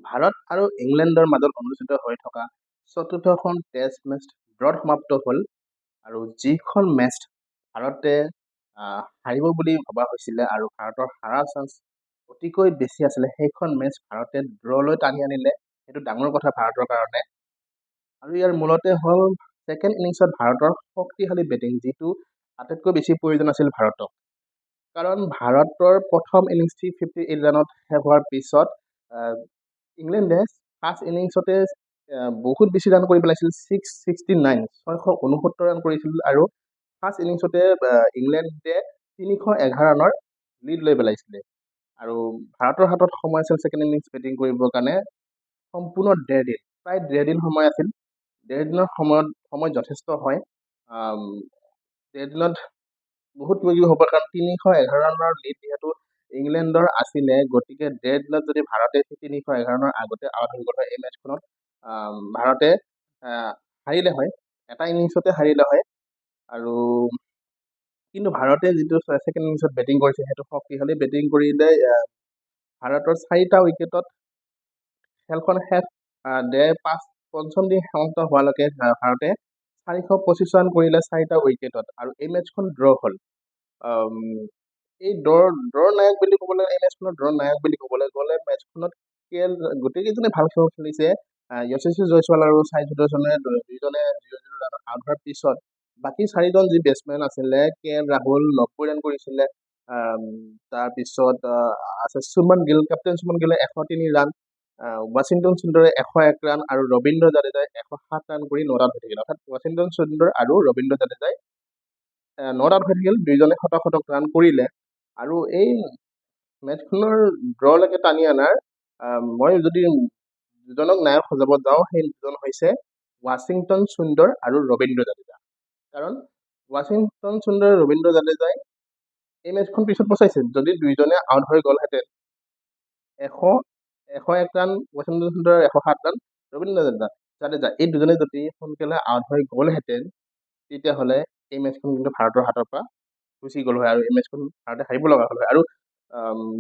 ভাৰত আৰু ইংলেণ্ডৰ মাজত অনুষ্ঠিত হৈ থকা চতুৰ্থখন টেষ্ট মেচ ড্ৰত সমাপ্ত হ'ল আৰু যিখন মেচ ভাৰতে হাৰিব বুলি ভবা হৈছিলে আৰু ভাৰতৰ হাৰাৰ চান্স অতিকৈ বেছি আছিলে, সেইখন মেচ ভাৰতে ড্ৰলৈ টানি আনিলে। সেইটো ডাঙৰ কথা ভাৰতৰ কাৰণে। আৰু ইয়াৰ মূলতে হ'ল ছেকেণ্ড ইনিংছত ভাৰতৰ শক্তিশালী বেটিং, যিটো আটাইতকৈ বেছি প্ৰয়োজন আছিল ভাৰতক। কাৰণ ভাৰতৰ প্ৰথম ইনিংছ 358 ৰানত শেষ হোৱাৰ পিছত ইংলেণ্ডে ফাৰ্ষ্ট ইনিংছতে বহুত বেছি ৰান কৰি পেলাইছিল, 669 669 ৰান কৰিছিল আৰু ফাৰ্ষ্ট ইনিংছতে ইংলেণ্ডে 311 ৰানৰ লিড লৈ পেলাইছিলে। আৰু ভাৰতৰ হাতত সময় আছিল ছেকেণ্ড ইনিংছ বেটিং কৰিবৰ কাৰণে সম্পূৰ্ণ প্ৰায় 1.5 দিন সময় আছিল। 1.5 দিনৰ সময় যথেষ্ট হয়। 1.5 দিনত বহুত কিবা কিবি হ'ব, কাৰণ 311 ৰানৰ লিড যিহেতু ইংলেণ্ডৰ আছিলে, গতিকে 1.5 দিনত যদি ভাৰতে 311 ৰানৰ আগতে আউট হৈ গ'ল হয়, এই মেচখনত ভাৰতে হাৰিলে হয়, এটা ইনিংছতে হাৰিলে হয়। আৰু কিন্তু ভাৰতে যিটো ছেকেণ্ড ইনিংছত বেটিং কৰিছে, সেইটো শক্তিশালী বেটিং কৰিলে। ভাৰতৰ 4টা উইকেটত খেলখন শেষ, পঞ্চম দিন সমাপ্ত হোৱালৈকে ভাৰতে 425 ৰান কৰিলে 4টা উইকেটত, আৰু এই মেচখন ড্ৰ হ'ল। এই ড্ৰৰ নায়ক বুলি ক'বলৈ, এই মেচখনৰ ড্ৰৰ নায়ক বুলি ক'বলৈ গ'লে মেচখনত গোটেইকেইজনে ভাল খেল খেলিছে। যশস্বী জয়ছোৱাল আৰু সাই সুদৰ্শনে দুইজনে 0-0 ৰানত আউট হোৱাৰ পিছত বাকী 4জন যি বেটছমেন আছিলে, KL ৰাহুল 90 ৰান কৰিছিলে। তাৰপিছত আছে সুমন গিল, কেপ্টেইন সুমন গিলে 103 ৰান, ৱাশ্বিংটন সুন্দৰে 101 ৰান আৰু ৰবীন্দ্ৰ জাদেজাই 107 ৰান কৰি নট আউট হৈ থাকিল। অৰ্থাৎ ৱাশ্বিংটন সুন্দৰ আৰু ৰবীন্দ্ৰ জাদেজাই নট আউট হৈ থাকিল, দুইজনে শতক ৰান কৰিলে। আৰু এই মেচখনৰ ড্ৰলৈকে টানি অনাৰ মই যদি দুজনক নায়ক সজাব যাওঁ, সেই দুজন হৈছে ৱাশ্বিংটন সুন্দৰ আৰু ৰবীন্দ্ৰ জাদেজা। কাৰণ ৱাশ্বিংটন সুন্দৰ আৰু ৰবীন্দ্ৰ জাদেজাই এই মেচখন পিছত বচাইছিল। যদি দুইজনে আউট হৈ গ'লহেঁতেন, 101 ৰান ৱাশ্বিংটন সুন্দৰ, 107 ৰান ৰবীন্দ্ৰ জাদেজা, এই দুজনে যদি সোনকালে আউট হৈ গ'লহেঁতেন, তেতিয়াহ'লে এই মেচখন কিন্তু ভাৰতৰ হাতৰ পৰা গুচি গ'ল হয় আৰু এই মেচখন ভাৰতে হাৰিব লগা হ'ল হয়। আৰু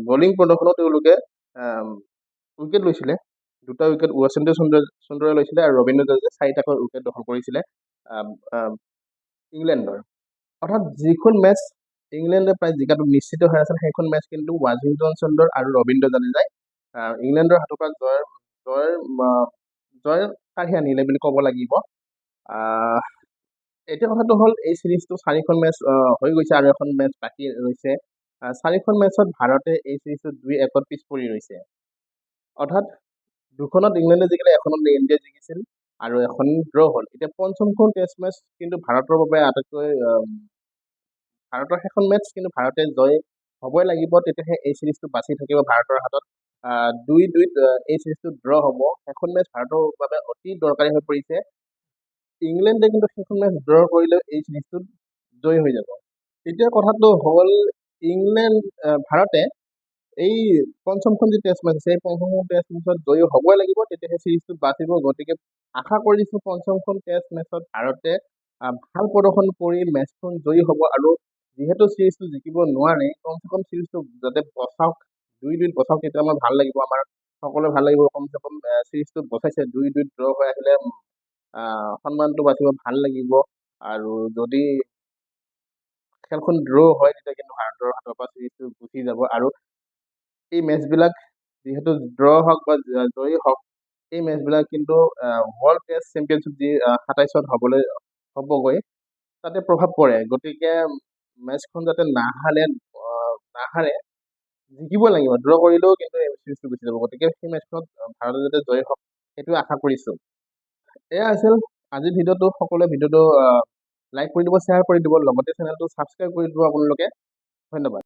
বলিং প্ৰদৰ্শনত তেওঁলোকে উইকেট লৈছিলে, 2টা উইকেট ৱাশ্বিংটন সুন্দৰে লৈছিলে আৰু ৰবীন্দ্ৰ জাদেজাই 4টাকৈ উইকেট দখল কৰিছিলে ইংলেণ্ডৰ। অৰ্থাৎ যিখন মেচ ইংলেণ্ডে প্ৰায় জিকাটো নিশ্চিত হৈ আছিল, সেইখন মেচ কিন্তু ৱাশ্বিংটন সুন্দৰ আৰু ৰবীন্দ্ৰ জাদেজাই ইংলেণ্ডৰ হাতৰ পৰা জয় কাঢ়ি আনিলে বুলি ক'ব লাগিব। এতিয়া কথাটো হ'ল, এই চিৰিজটো 4খন মেচ হৈ গৈছে আৰু এখন মেচ বাকী ৰৈছে। 4খন মেচত ভাৰতে এই চিৰিজটো 2-1 পিছ পৰি ৰৈছে। অৰ্থাৎ 2খনত ইংলেণ্ডে জিকিলে, এখনত ইণ্ডিয়াই জিকিছিল আৰু এখন ড্ৰ হ'ল। এতিয়া পঞ্চমখন টেষ্ট মেচ কিন্তু ভাৰতৰ বাবে আটাইতকৈ ভাৰতৰ সেইখন মেচ কিন্তু ভাৰতে জয় হ'বই লাগিব, তেতিয়াহে এই চিৰিজটো বাচি থাকিব ভাৰতৰ হাতত। 2-2 এই চিৰিজটো ড্ৰ হ'ব। সেইখন মেচ ভাৰতৰ বাবে অতি দৰকাৰী হৈ পৰিছে। ইংলেণ্ডে কিন্তু সেইখন মেচ ড্ৰ কৰিলেও এই চিৰিজটোত জয়ী হৈ যাব। এতিয়া কথাটো হ'ল, ভাৰতে এই পঞ্চমখন যি টেষ্ট মেচ আছে, এই পঞ্চমখন টেষ্ট মেচত জয়ী হ'বই লাগিব, তেতিয়াহে চিৰিজটোত বাচিব। গতিকে আশা কৰিছোঁ পঞ্চমখন টেষ্ট মেচত ভাৰতে ভাল প্ৰদৰ্শন কৰি মেচখন জয়ী হ'ব। আৰু যিহেতু চিৰিজটো জিকিব নোৱাৰে, কমচে কম চিৰিজটো যাতে বচাওক, 2-2 বচাওক, তেতিয়া আমাৰ ভাল লাগিব, আমাৰ সকলোৱে ভাল লাগিব। কমচে কম চিৰিজটো বচাইছে, 2-2 ড্ৰ হৈ আহিলে সন্মানটো বাচিব, ভাল লাগিব। আৰু যদি খেলখন ড্ৰ হয়, তেতিয়া কিন্তু ভাৰতৰ হাতৰ পৰা চিৰিজটো গুচি যাব। আৰু এই মেচবিলাক যিহেতু ড্ৰ হওক বা জয়ী হওক, এই মেচবিলাক কিন্তু ৱৰ্ল্ড টেষ্ট চেম্পিয়নশ্বিপ যি 27ত হ'বগৈ, তাতে প্ৰভাৱ পৰে। গতিকে মেচখন যাতে নাহাৰে, জিকিব লাগিব। ড্ৰ কৰিলেও কিন্তু এই চিৰিজটো গুচি যাব। গতিকে সেই মেচখনত ভাৰতে যাতে জয়ী হওক, সেইটো আশা কৰিছোঁ। এয়া আছিল আজিৰ ভিডিঅ'টো। সকলোৱে ভিডিঅ'টো লাইক কৰি দিব, শ্বেয়াৰ কৰি দিব, লগতে চেনেলটো ছাবস্ক্ৰাইব কৰি দিব আপোনালোকে। ধন্যবাদ।